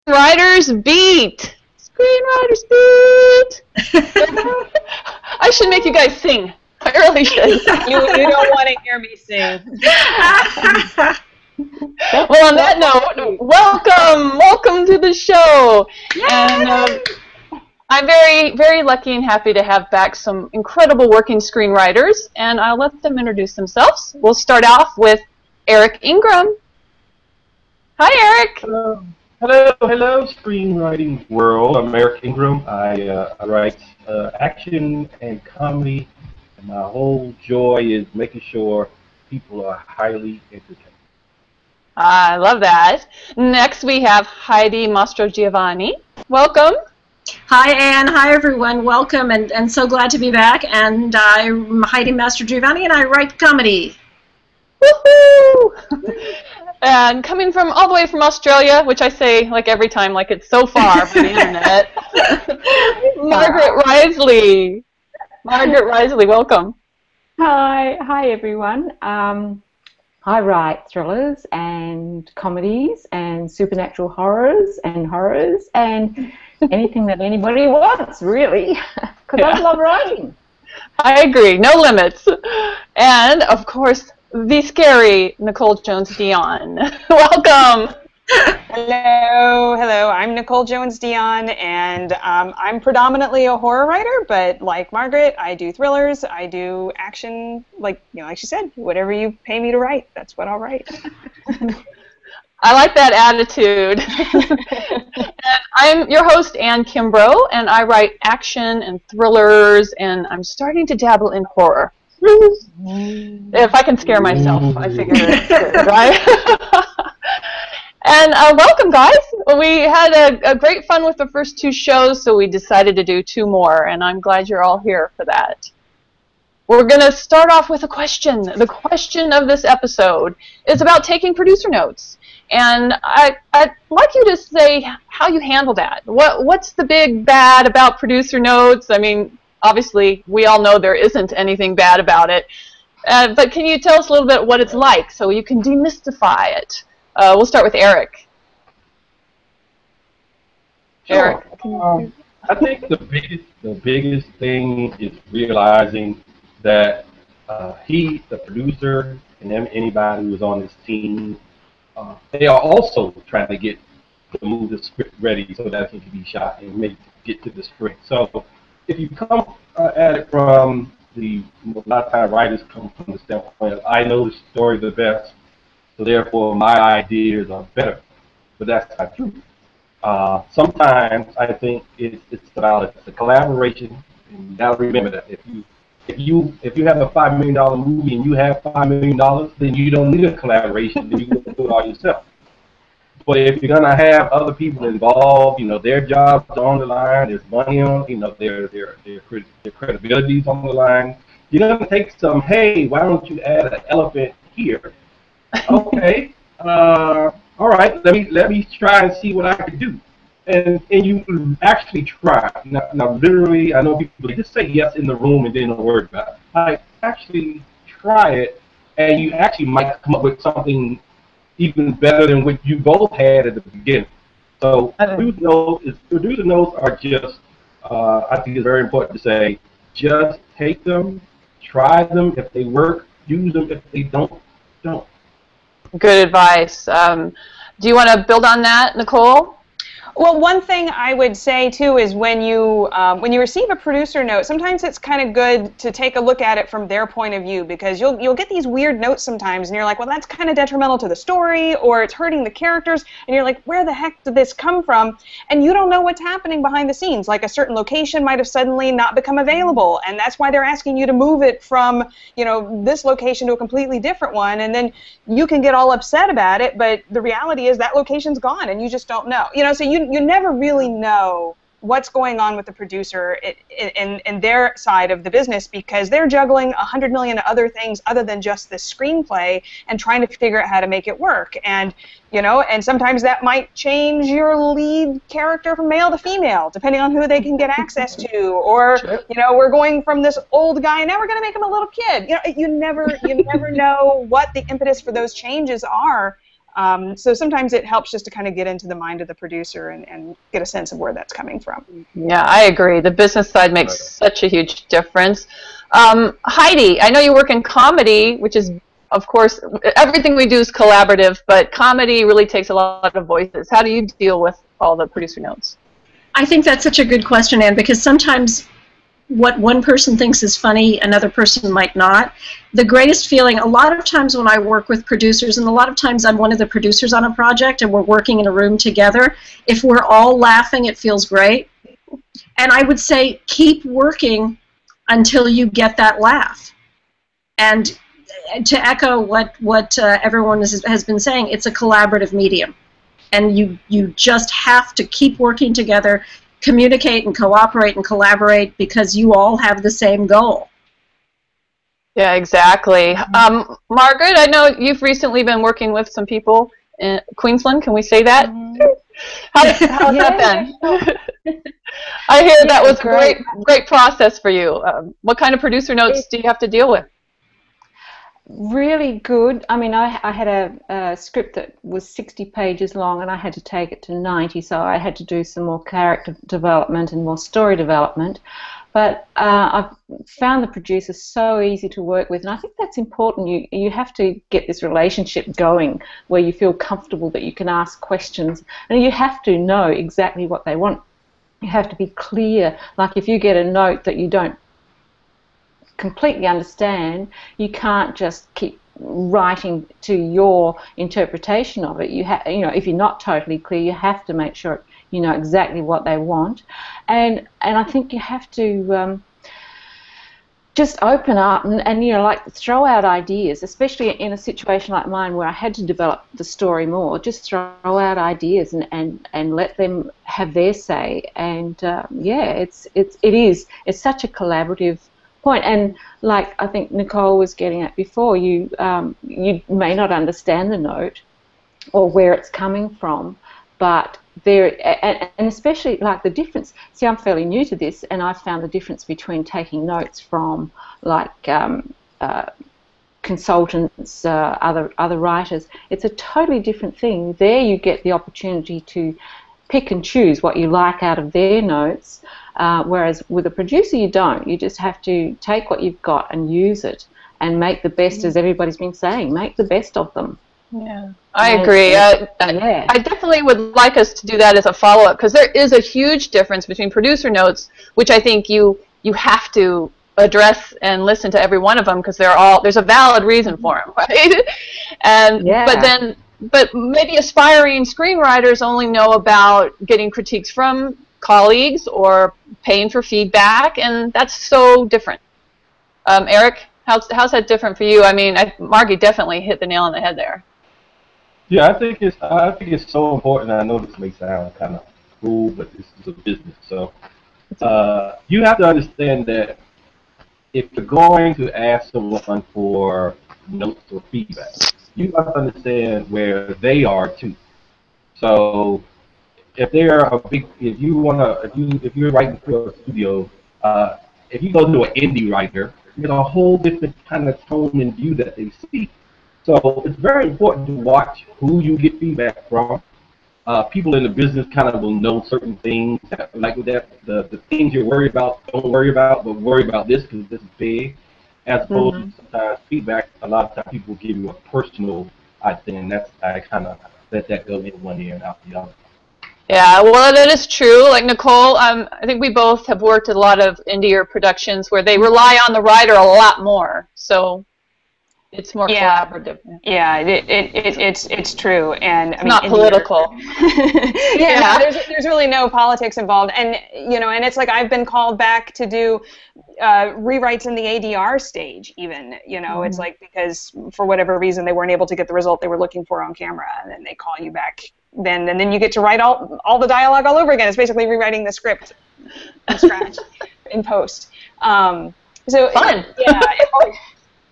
Screenwriters Beat! Screenwriters Beat! I should make you guys sing. I really should. You don't want to hear me sing. Well, on that note, welcome to the show. Yay! And I'm very lucky and happy to have back some incredible working screenwriters, and I'll let them introduce themselves. We'll start off with Eric Ingram. Hi, Eric. Hello, screenwriting world. I'm Eric Ingram. I write action and comedy, and my whole joy is making sure people are highly entertained. I love that. Next, we have Heidi Mastrogiovanni. Welcome. Hi, Anne. Hi, everyone. Welcome, and so glad to be back. And I'm Heidi Mastrogiovanni, and I write comedy. Woohoo! And coming from all the way from Australia, which I say like every time, like it's so far from the internet. Margaret Riseley. Margaret Riseley, welcome. Hi everyone. I write thrillers and comedies and supernatural horrors and anything that anybody wants, really, because I love writing. I agree, no limits. And of course, the scary Nicole Jones-Dion. Welcome. Hello. I'm Nicole Jones-Dion, and I'm predominantly a horror writer, but like Margaret, I do thrillers, I do action, like she said, whatever you pay me to write, that's what I'll write. I like that attitude. And I'm your host, Ann Kimbrough, and I write action and thrillers, and I'm starting to dabble in horror. If I can scare myself, I figure it's good, right? And welcome, guys. We had a great fun with the first two shows, so we decided to do two more, and I'm glad you're all here for that. We're going to start off with a question. The question of this episode is about taking producer notes. And I'd like you to say how you handle that. What's the big bad about producer notes? I mean, obviously, we all know there isn't anything bad about it. But can you tell us a little bit what it's like so you can demystify it? We'll start with Eric. Sure. Eric. I think the biggest thing is realizing that he, the producer, and anybody who is on his team, they are also trying to move the script ready so that it can be shot and get to the script. So if you come at it from a lot of times writers come from the standpoint of, I know the story the best, so therefore my ideas are better. But that's not true. Sometimes I think it's about a collaboration, and you gotta remember that if you have a $5 million movie and you have $5 million, then you don't need a collaboration, then you can do it all yourself. But if you're gonna have other people involved, their jobs are on the line, there's money on, their credibility is on the line. You're gonna take some. Hey, why don't you add an elephant here? Okay, all right. Let me try and see what I can do. And you actually try. Now, literally, I know people just say yes in the room and then don't worry about it. Like, actually try it, and you actually might come up with something even better than what you both had at the beginning. So producer notes are just, I think it's very important to say, just take them, try them. If they work, use them. If they don't. Good advice. Do you want to build on that, Nicole? Well, one thing I would say too is when you receive a producer note, sometimes it's kind of good to take a look at it from their point of view, because you'll get these weird notes sometimes, and you're like, well, that's kind of detrimental to the story, or it's hurting the characters, and you're like, where the heck did this come from? And you don't know what's happening behind the scenes. Like a certain location might have suddenly not become available, and that's why they're asking you to move it from this location to a completely different one, and then you can get all upset about it, but the reality is that location's gone, and you just don't know. So you never really know what's going on with the producer in their side of the business, because they're juggling 100 million other things other than just the screenplay and trying to figure out how to make it work. And and sometimes that might change your lead character from male to female, depending on who they can get access to. Or Sure. We're going from this old guy and now we're going to make him a little kid. You never know what the impetus for those changes are. So sometimes it helps just to kind of get into the mind of the producer and get a sense of where that's coming from. Yeah, I agree. The business side makes such a huge difference. Heidi, I know you work in comedy, which is, of course, everything we do is collaborative, but comedy really takes a lot of voices. How do you deal with all the producer notes? I think that's such a good question, Anne, because sometimes what one person thinks is funny, another person might not. The greatest feeling, a lot of times when I work with producers, and a lot of times I'm one of the producers on a project and we're working in a room together, if we're all laughing, it feels great. And I would say keep working until you get that laugh. And to echo what everyone has been saying, it's a collaborative medium. And you just have to keep working together, communicate and cooperate and collaborate because you all have the same goal. Yeah, exactly. Margaret, I know you've recently been working with some people in Queensland. Can we say that? How's that been? I hear that was a great process for you. What kind of producer notes do you have to deal with? Really good. I mean, I had a script that was 60 pages long and I had to take it to 90, so I had to do some more character development and more story development. But I've found the producer so easy to work with, and I think that's important. You have to get this relationship going where you feel comfortable that you can ask questions, and you have to know exactly what they want. You have to be clear. Like if you get a note that you don't completely understand, you can't just keep writing to your interpretation of it. You know, if you're not totally clear, you have to make sure you know exactly what they want, and I think you have to just open up and you know, like throw out ideas, especially in a situation like mine where I had to develop the story more. Just throw out ideas and let them have their say. And yeah, it's such a collaborative point. And like I think Nicole was getting at before, you may not understand the note or where it's coming from, but there, and especially like the difference. See, I'm fairly new to this, and I've found the difference between taking notes from like consultants, other writers. It's a totally different thing. There, you get the opportunity to pick and choose what you like out of their notes, whereas with a producer, you don't. You just have to take what you've got and use it, and make the best, as everybody's been saying, make the best of them. Yeah, I agree. I definitely would like us to do that as a follow-up, because there is a huge difference between producer notes, which I think you have to address and listen to every one of them, because there's a valid reason for them, right? And but maybe aspiring screenwriters only know about getting critiques from colleagues or paying for feedback, and that's so different. Eric, how's that different for you? I mean, Margie definitely hit the nail on the head there. Yeah, I think it's so important. I know this may sound kind of cool, but this is a business, so you have to understand that if you're going to ask someone for notes or feedback, you have to understand where they are too. So if they're if you're writing for a studio, if you go to an indie writer, you get a whole different kind of tone and view that they see. So it's very important to watch who you get feedback from. People in the business kind of will know certain things, like that the things you're worried about, don't worry about, but worry about this because this is big. As opposed to sometimes feedback, a lot of times people give you a personal thing, and I kind of let that go in one ear and out the other. Yeah, well, that is true. Like Nicole, I think we both have worked at a lot of indie productions where they rely on the writer a lot more. So it's more collaborative. Yeah, it's true, and it's not political. There's really no politics involved, and you know, and it's like I've been called back to do rewrites in the ADR stage, even. You know, it's like because for whatever reason they weren't able to get the result they were looking for on camera, and then they call you back. And then you get to write all the dialogue all over again. It's basically rewriting the script from scratch in post. So fun. Yeah.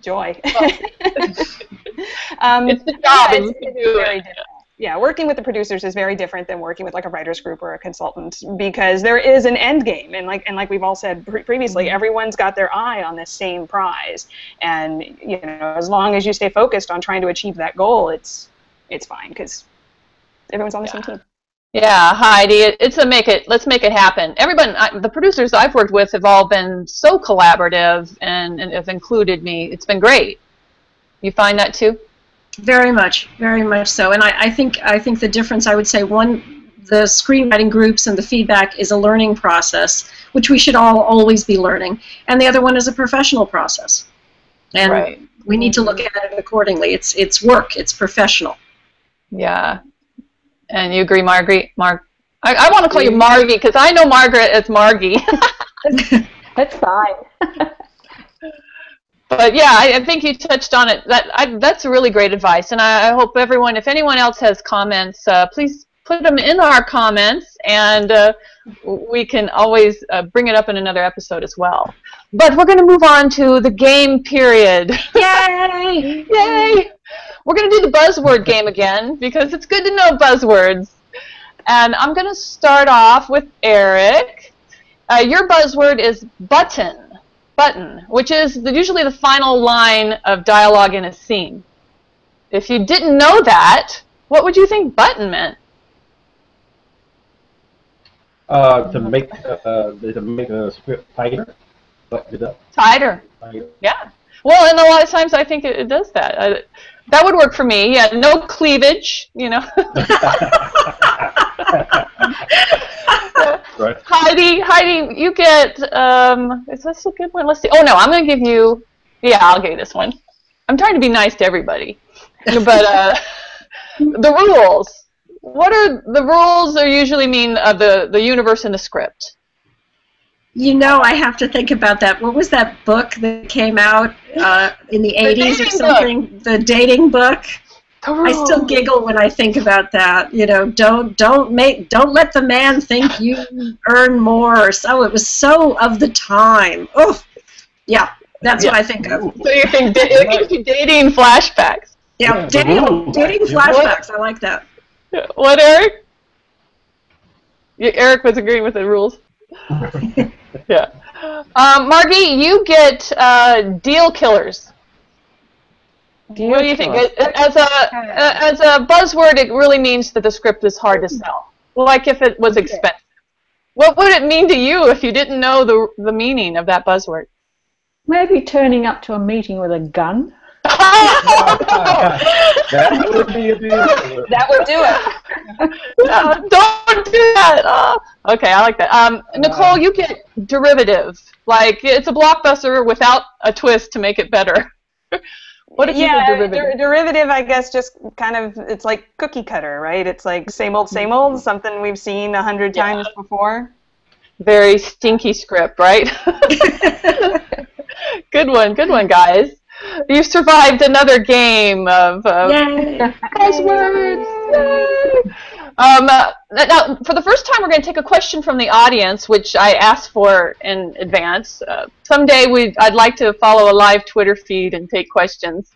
Joy. It's the job. It's very different. Yeah, working with the producers is very different than working with like a writer's group or a consultant, because there is an end game, and like we've all said previously, everyone's got their eye on this same prize, and you know, as long as you stay focused on trying to achieve that goal, it's it's fine because everyone's on the same team. Yeah, Heidi, let's make it happen. Everyone, the producers I've worked with have all been so collaborative and have included me. It's been great. You find that too? Very much so. And I think the difference, I would say, the screenwriting groups and the feedback is a learning process, which we should all always be learning. And the other one is a professional process. And we need to look at it accordingly. It's work. It's professional. Yeah. And you agree, Margaret? I want to call you Margie because I know Margaret as Margie. That's fine. But yeah, I think you touched on it. That's really great advice, and I hope everyone, if anyone else has comments, please put them in our comments, and we can always bring it up in another episode as well. But we're going to move on to the game period. Yay! Yay! We're going to do the buzzword game again because it's good to know buzzwords. And I'm going to start off with Eric. Your buzzword is button, which is usually the final line of dialogue in a scene. If you didn't know that, what would you think button meant? To make a script tighter, button it up. Tighter. Yeah. Well, and a lot of times I think it does that. That would work for me. Yeah, no cleavage, you know. Right. Heidi, you get. Is this a good one? Let's see. Oh no, I'm going to give you. Yeah, I'll give you this one. I'm trying to be nice to everybody, but the rules. What are the rules? Or usually mean the universe in the script. You know, I have to think about that. What was that book that came out in the 80s or something? The dating book. I still giggle when I think about that. You know, don't let the man think you earn more or so. It was so of the time. Oh, yeah, that's what I think of. So you think dating flashbacks? Yeah, dating flashbacks. I like that. What, Eric? Eric was agreeing with the rules. Yeah. Margie, you get deal killers. What do you think? As a buzzword, it really means that the script is hard to sell. Like if it was expensive. What would it mean to you if you didn't know the meaning of that buzzword? Maybe turning up to a meeting with a gun. That would be a deal. That would do it. Don't do that. Okay, I like that. Nicole, you get derivative. Like it's a blockbuster without a twist to make it better. What if you get derivative? Derivative, I guess, just kind of, it's like cookie cutter, right? It's like same old, something we've seen 100 times before. Very stinky script, right? Good one, guys. You've survived another game of buzzwords. Now, for the first time, we're going to take a question from the audience, which I asked for in advance. Someday, I'd like to follow a live Twitter feed and take questions.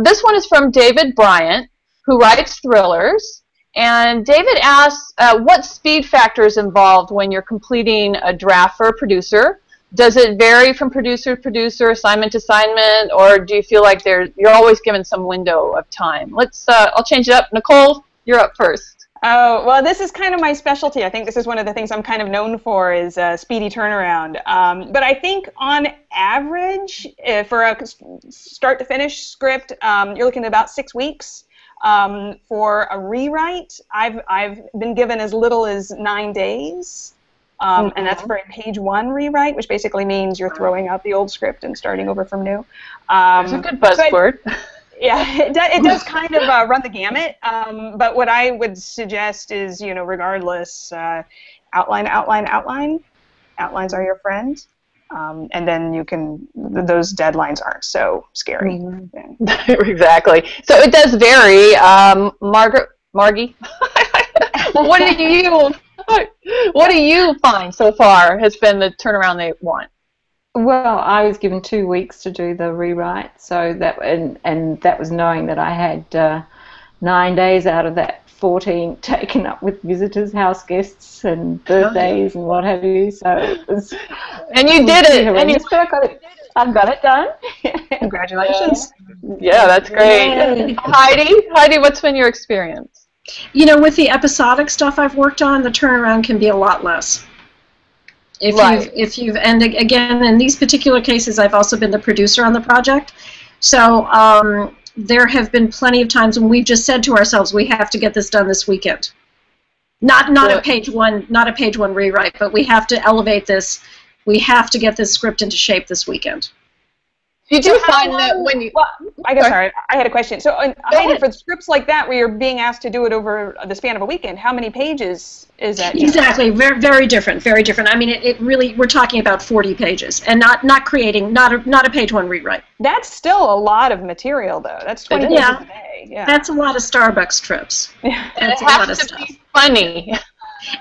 This one is from David Bryant, who writes thrillers. And David asks, what speed factor is involved when you're completing a draft for a producer? Does it vary from producer to producer, assignment to assignment, or do you feel like you're always given some window of time? I'll change it up. Nicole, you're up first. Oh, well, this is kind of my specialty. I think this is one of the things I'm kind of known for is speedy turnaround. But I think on average, for a start-to-finish script, you're looking at about 6 weeks. For a rewrite, I've been given as little as 9 days. And that's for a page 1 rewrite, which basically means you're throwing out the old script and starting over from new. That's a good buzzword. Yeah, it does kind of run the gamut. But what I would suggest is, regardless, outline. Outlines are your friend. And then those deadlines aren't so scary. Mm-hmm. Exactly. So it does vary. Margie, what do you find so far has been the turnaround they want? Well, I was given 2 weeks to do the rewrite, so and that was knowing that I had 9 days out of that 14 taken up with visitors, house guests, and birthdays and what have you. So it was. And you did it. And I got it done. Congratulations. Yeah, that's great. Yay. Heidi, what's been your experience? You know, with the episodic stuff I've worked on, the turnaround can be a lot less. If you've and again, in these particular cases, I've also been the producer on the project. So there have been plenty of times when we've just said to ourselves, we have to get this done this weekend. Not a page one rewrite, but we have to elevate this. We have to get this script into shape this weekend. Did you find that when you... Well, I guess, sorry, I had a question. So, Heidi, for scripts like that, where you're being asked to do it over the span of a weekend, how many pages is that? Exactly, very, very different, very different. I mean, it really, we're talking about 40 pages, and not a page one rewrite. That's still a lot of material, though. That's 20 pages a day. Yeah. That's a lot of Starbucks trips. Yeah. That's a lot of stuff. Be funny.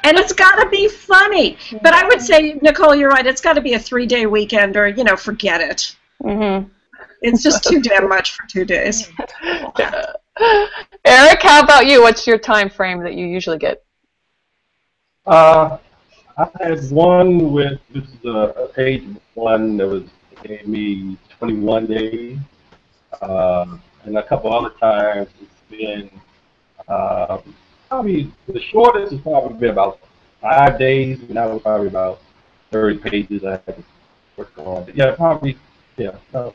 And it's got to be funny. But I would say, Nicole, you're right. It's got to be a 3-day weekend, or forget it. Mm-hmm. It's just too damn much for 2 days. Eric, how about you? What's your time frame that you usually get? I had one with this is a page one that gave me 21 days, and a couple other times it's been probably the shortest has probably been about 5 days, and that was probably about 30 pages I had to work on. But yeah, probably. Yeah. For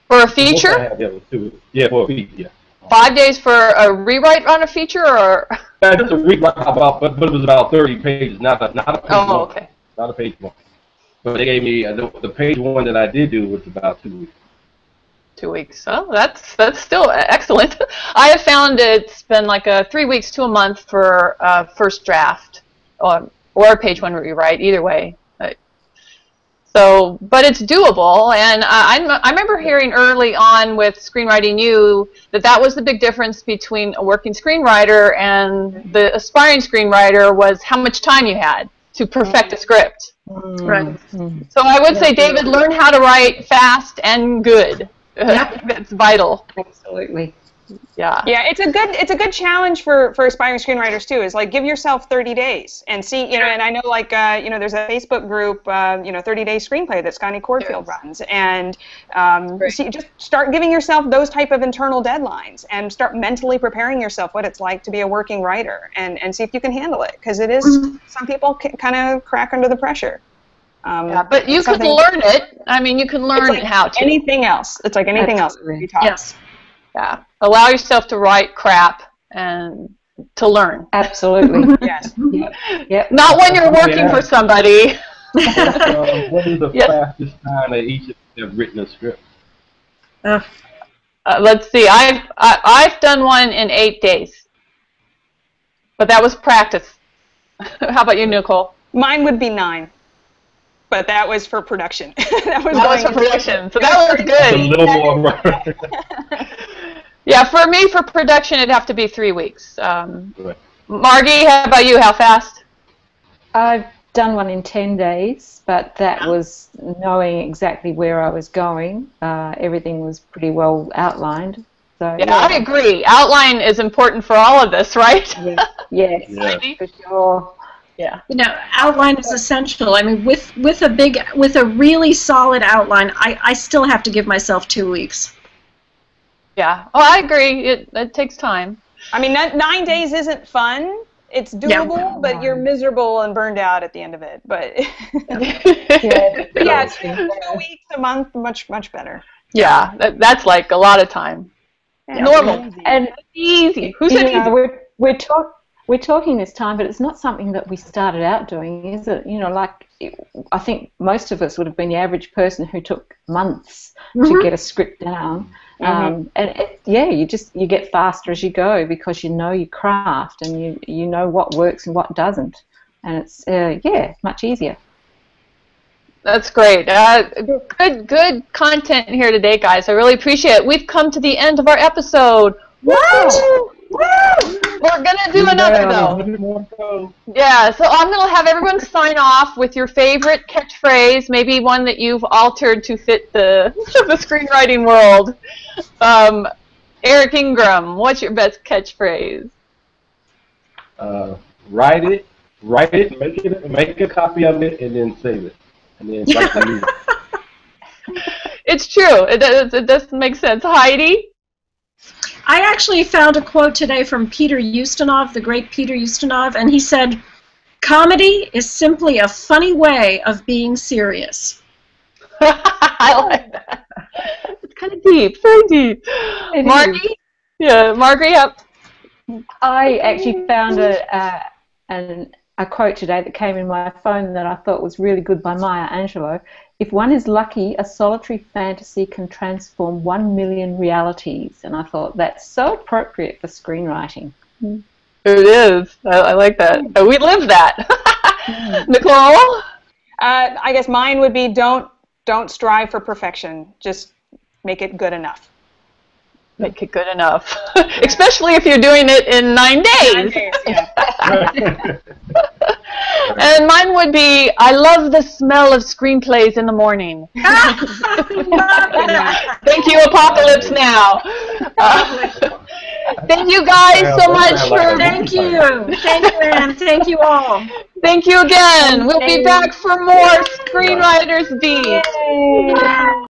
a feature? Yeah, for a feature. Yeah. 5 days for a rewrite on a feature, or? That's a rewrite but it was about 30 pages, not a page one. Okay. Not a page one. But they gave me the page one that I did do was about 2 weeks. 2 weeks. Oh, that's still excellent. I have found it's been like 3 weeks to a month for first draft, or a page one rewrite. Either way. So, but it's doable, and I remember hearing early on with Screenwriting U that was the big difference between a working screenwriter and the aspiring screenwriter was how much time you had to perfect a script. Right. So I would say, David, learn how to write fast and good. That's vital. Absolutely. Yeah. Yeah, it's a good challenge for aspiring screenwriters too. Is like give yourself 30 days and see, and I know like there's a Facebook group, 30-day screenplay that Scotty Cordfield runs, and just start giving yourself those type of internal deadlines and start mentally preparing yourself what it's like to be a working writer and see if you can handle it, because it is some people kind of crack under the pressure. But you could learn it. I mean, you can learn how to. Anything else. It's like anything else. Yes. Yeah. Allow yourself to write crap and to learn. Absolutely. Yes. Yep. Not when you're working for somebody. What is the fastest time that each of you have written a script? Let's see. I've done one in 8 days, but that was practice. How about you, Nicole? Mine would be 9. But that was for production. that was for production, so that was good. A little more. Yeah, for me, for production, it'd have to be 3 weeks. Margie, how about you? How fast? I've done one in 10 days, but that was knowing exactly where I was going. Everything was pretty well outlined. So yeah, I agree. Outline is important for all of this, right? Yes, for sure. Yeah. Outline is essential. I mean, with a really solid outline, I still have to give myself 2 weeks. Yeah. Oh, I agree. It takes time. I mean, 9 days isn't fun. It's doable, but you're miserable and burned out at the end of it. But yeah, 2 weeks, a month, much better. Yeah, that's like a lot of time. Yeah. Normal and easy. Who said easy? We're talking this time, but it's not something that we started out doing, is it? I think most of us would have been the average person who took months to get a script down. You get faster as you go because you know your craft and you know what works and what doesn't, and it's much easier. That's great. Good content here today, guys. I really appreciate it. We've come to the end of our episode. Woo! We're gonna do another though. Yeah, so I'm gonna have everyone sign off with your favorite catchphrase, maybe one that you've altered to fit the screenwriting world. Eric Ingram, what's your best catchphrase? Write it, make a copy of it, and then save it, and then write the music. It's true. It does make sense. Heidi? I actually found a quote today from Peter Ustinov, the great Peter Ustinov, and he said, "Comedy is simply a funny way of being serious." I like that. It's kind of deep, very deep. Margie? Yeah, Margaret, yep. I actually found a quote today that came in my phone that I thought was really good by Maya Angelou. "If one is lucky, a solitary fantasy can transform 1,000,000 realities." And I thought that's so appropriate for screenwriting. It is. I like that. We live that. Nicole? I guess mine would be don't strive for perfection. Just make it good enough. Make it good enough. Especially if you're doing it in 9 days. 9 days, yeah. And mine would be, I love the smell of screenplays in the morning. Thank you, Apocalypse Now. Thank you guys so much for... Thank you. Thank you, Anne. Thank you all. Thank you again. We'll be back for more Screenwriters Beat. Yay.